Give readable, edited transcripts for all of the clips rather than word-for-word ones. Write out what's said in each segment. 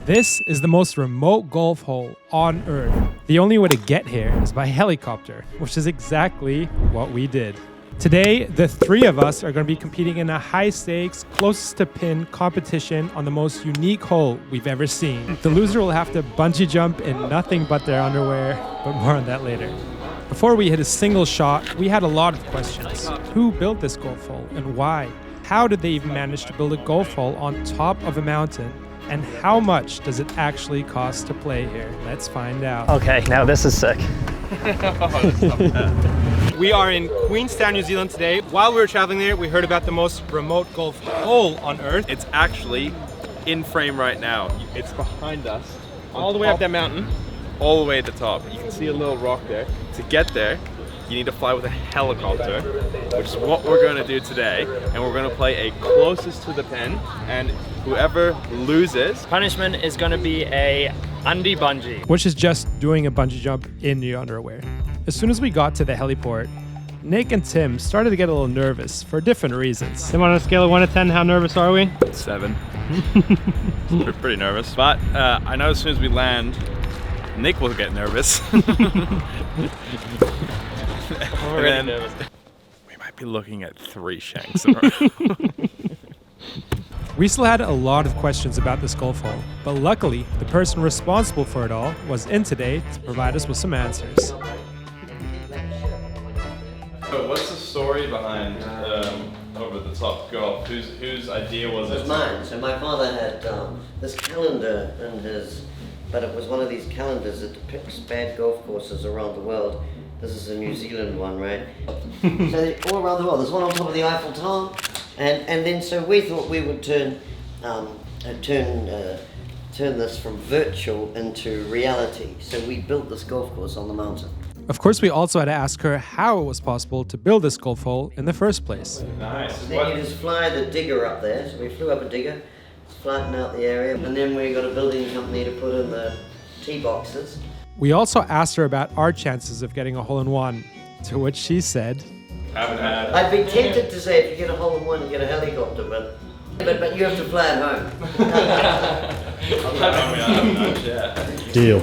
This is the most remote golf hole on Earth. The only way to get here is by helicopter, which is exactly what we did. Today, the three of us are going to be competing in a high-stakes, closest-to-pin competition on the most unique hole we've ever seen. The loser will have to bungee jump in nothing but their underwear, but more on that later. Before we hit a single shot, we had a lot of questions. Who built this golf hole and why? How did they even manage to build a golf hole on top of a mountain? And how much does it actually cost to play here? Let's find out. Okay, now this is sick. We are in Queenstown, New Zealand today. While we were traveling there, we heard about the most remote golf hole on Earth. It's actually in frame right now. It's behind us. All the way up that mountain. All the way at the top. You can see a little rock there. To get there, you need to fly with a helicopter, which is what we're going to do today. And we're going to play a closest to the pin, and whoever loses, Punishment is going to be a undie bungee. Which is just doing a bungee jump in your underwear. As soon as we got to the heliport, Nick and Tim started to get a little nervous for different reasons. Tim, on a scale of 1 to 10, how nervous are we? 7. We're pretty nervous, but I know as soon as we land, Nick will get nervous. Already nervous. We might be looking at 3 shanks in a row. We still had a lot of questions about this golf hole, but luckily, the person responsible for it all was in today to provide us with some answers. So what's the story behind over the top golf? Whose idea was it? It was mine. So my father had this calendar in his, but it was one of these calendars that depicts bad golf courses around the world. This is a New Zealand one, right? So all around the world. There's one on top of the Eiffel Tower, and then so we thought we would turn this from virtual into reality. So we built this golf course on the mountain. Of course, we also had to ask her how it was possible to build this golf hole in the first place. Nice. Then you just fly the digger up there. So we flew up a digger, flatten out the area, and then we got a building company to put in the tee boxes. We also asked her about our chances of getting a hole-in-one, to which she said, I'd be tempted to say if you get a hole-in-one, you get a helicopter, but you have to fly it home. Deal.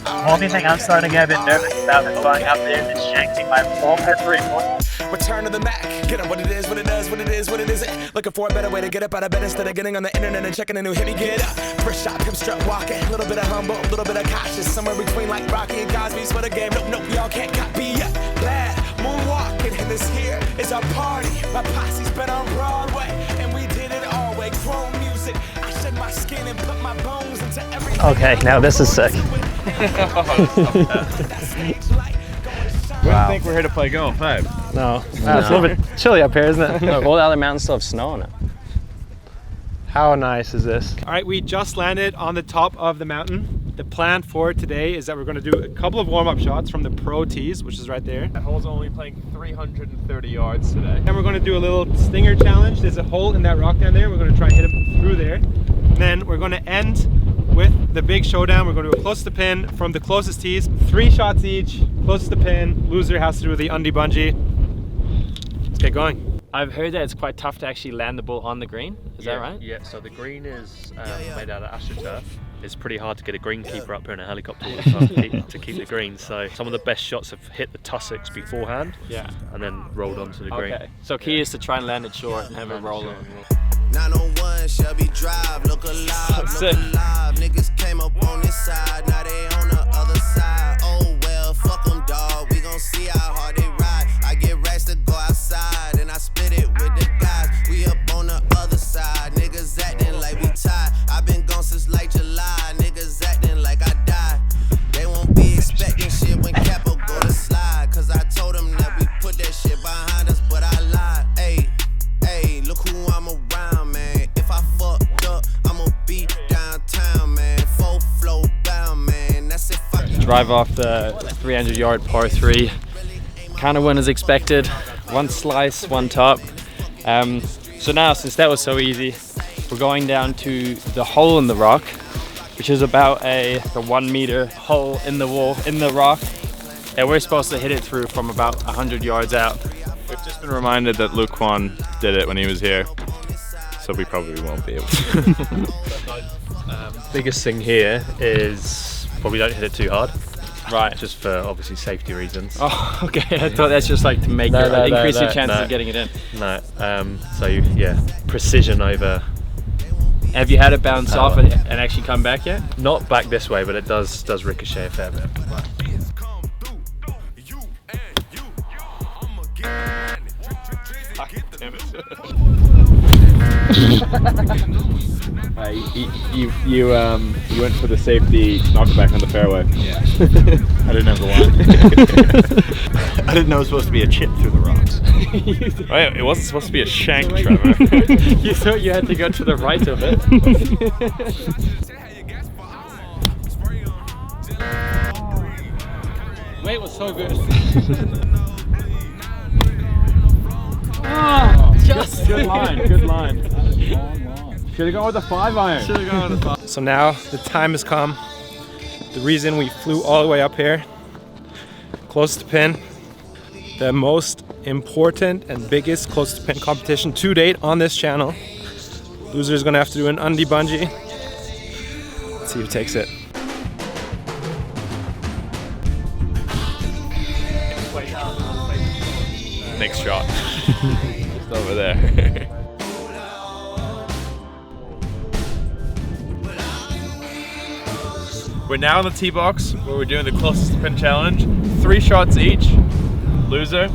The only thing I'm starting to get a bit nervous about is going up there and shanking my form at 3-1. Return to the Mac. Get up what it is, what it does, what it is, what it isn't. Looking for a better way to get up out of bed instead of getting on the internet and checking a new hit. Me get up. First shot, come strut walking. A little bit of humble, a little bit of cautious. Somewhere between like Rocky and Cosby's for the game. Nope, y'all can't copy yet. Glad moonwalking, and this here is our party. My posse's been on Broadway, and we did it all way. Chrome music. I shed my skin and put my bones into every. Okay, now this is sick. We don't think we're here to play golf, hey? No. It's a little bit chilly up here, isn't it? Look, all the other mountains still have snow on it. How nice is this? All right, we just landed on the top of the mountain. The plan for today is that we're going to do a couple of warm-up shots from the pro tees, which is right there. That hole's only playing 330 yards today. And we're going to do a little stinger challenge. There's a hole in that rock down there. We're going to try and hit it through there. And then we're going to end with the big showdown. We're going to do a close to pin from the closest tees. 3 shots each, closest to pin. Loser has to do the undie bungee. Let's get going. I've heard that it's quite tough to actually land the ball on the green. Is that right? Yeah, so the green is made out of AstroTurf. It's pretty hard to get a greenkeeper up here in a helicopter to keep the green. So some of the best shots have hit the tussocks beforehand, and then rolled onto the green. Okay. So key is to try and land it short and have it roll on. 901 Shelby Drive, look alive, look alive. Niggas came up on this side, now they on the other side. Oh well, fuck them, dawg. We gon' see how hard they ride. I get racks to go outside, and I split it with the guys. We up on the other side, niggas acting like we tied. I've been gone since like July, niggas acting like I died. They won't be expecting shit when Capo go to slide. Cause I told them that we put that shit behind us, but I lied. Hey, look who I'm around, man. If I fucked up, I'ma be downtown, man. Full flow bound, man. That's if I Drive off the 300-yard par 3. Kind of went as expected. 1 slice, 1 top. So now, since that was so easy, we're going down to the hole in the rock, which is about the 1 meter hole in the wall, in the rock. Yeah, we're supposed to hit it through from about 100 yards out. We've just been reminded that Luke Kwan did it when he was here, so we probably won't be able to. Biggest thing here is probably don't hit it too hard. Right. Just for obviously safety reasons. Oh, okay. I thought that's just like to make increase your chances of getting it in. No. So yeah, precision over. Have you had it bounce off and actually come back yet? Not back this way, but it does ricochet a fair bit. You went for the safety knockback on the fairway. Yeah. I didn't have the line. I didn't know it was supposed to be a chip through the rocks. Right, it wasn't supposed to be a shank, Trevor. You thought you had to go to the right of it. Wait, was so good. Just Good line, good line. Should have gone with the 5-iron. should have gone with the 5. So now the time has come. The reason we flew all the way up here, close to pin, the most important and biggest close to pin competition to date on this channel. Loser's gonna have to do an undie bungee. Let's see who takes it. Next shot. Just over there. We're now in the tee box where we're doing the closest to pin challenge. 3 shots each. Loser.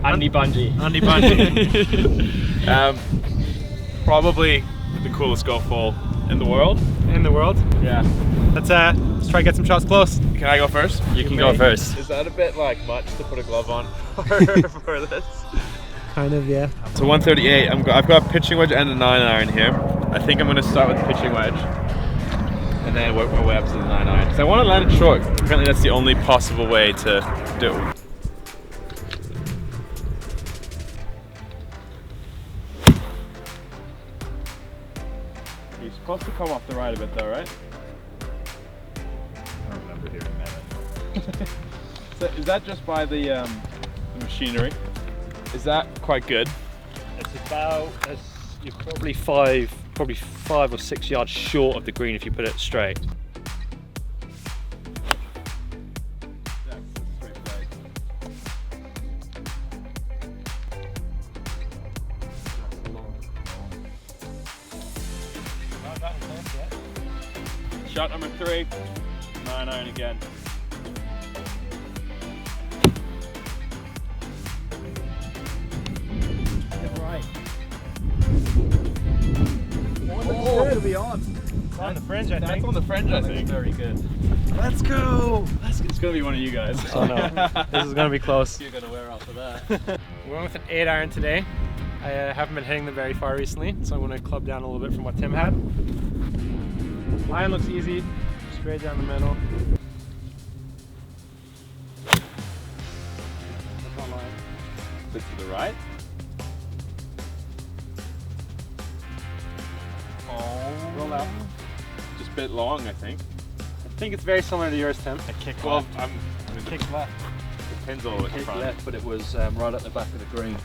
Undie bungee. Undie bungee. Probably the coolest golf hole in the world. In the world. Yeah. Let's try to get some shots close. Can I go first? You can go first. Is that a bit like much to put a glove on for this? Kind of, yeah. So 138. I've got a pitching wedge and a 9-iron here. I think I'm going to start with the pitching wedge and then work my way up to the 9-iron. Because I want to land it short. Apparently that's the only possible way to do it. You're supposed to come off the right a bit though, right? I don't remember hearing that. So is that just by the machinery? Is that quite good? It's about you're probably five or 6 yards short of the green if you put it straight. Shot number 3, 9-iron again. On the fringe, I That's think. on the fringe, I think. Very good. Let's go! It's gonna be one of you guys. Oh no, this is gonna be close. You're gonna wear off of that. We went with an 8-iron today. I haven't been hitting them very far recently, so I'm gonna club down a little bit from what Tim had. Line looks easy, straight down the middle. That's not line. Bit to the right. Roll out. Just a bit long, I think. I think it's very similar to yours, Tim. A kick Well, left. the Kick left. pin's all in Kick front. left, but it was right at the back of the green.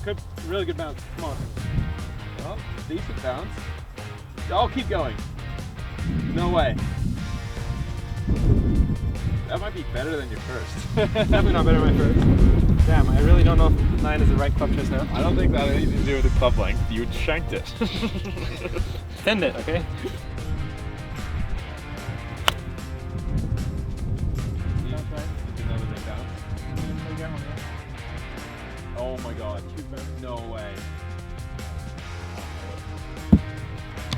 Good, really good bounce. Come on. Oh, decent bounce. Oh, keep going. No way. That might be better than your first. Definitely not better than my first. Damn, I really don't know if 9 is the right club choice now. I don't think that had anything to do with the club length. You shanked it. Thinned it, okay? Another big bounce. Oh my god. No way.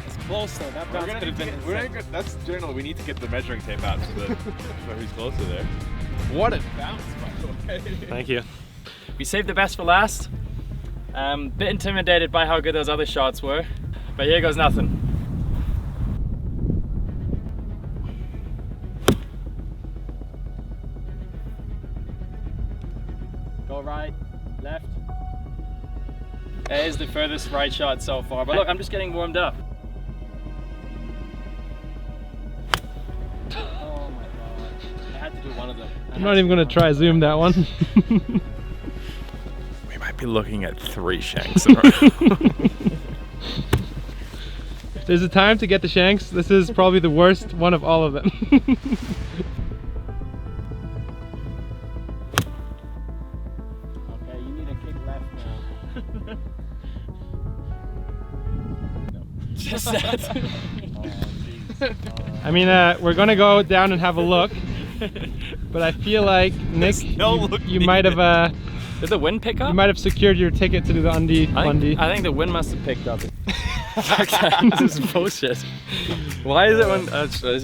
It's close though. That bounce could have been. That's generally, we need to get the measuring tape out for who's closer there. What a bounce, by the way. Thank you. We saved the best for last. Bit intimidated by how good those other shots were, but here goes nothing. Go right, left. That is the furthest right shot so far, but look, I'm just getting warmed up. I'm not even gonna try zoom that one. We might be looking at 3 shanks in a row. If there's a time to get the shanks, this is probably the worst one of all of them. Okay, you need a kick left now. Just that. I mean, we're gonna go down and have a look, but I feel like Nick, you might have Did the wind pick up? you might have secured your ticket to do the undie. I think the wind must have picked up. This is bullshit. Why is it when?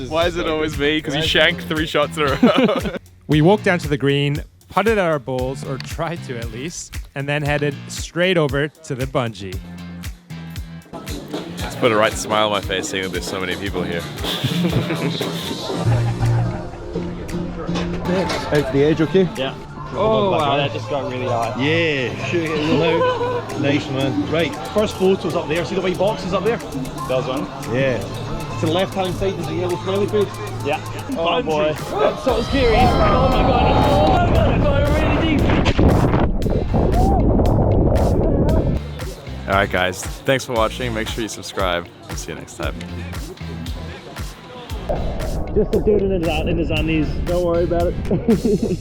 Why is it always me? Because you shanked 3 shots in a row. We walked down to the green, putted at our bowls, or tried to at least, and then headed straight over to the bungee. It's put a right smile on my face seeing that there's so many people here. Out to the edge, okay? Yeah. Oh wow, that just got really high. Yeah, shoot it a little out. Nice, man. Right, first photo's up there. See the white boxes up there? That one. Yeah. To the left-hand side is the yellow smiley face. Yeah. Oh boy. That's so scary. Oh my god. Oh my god. I'm going really deep. Alright guys, thanks for watching. Make sure you subscribe. We'll see you next time. Just a dude in his undies. Don't worry about it.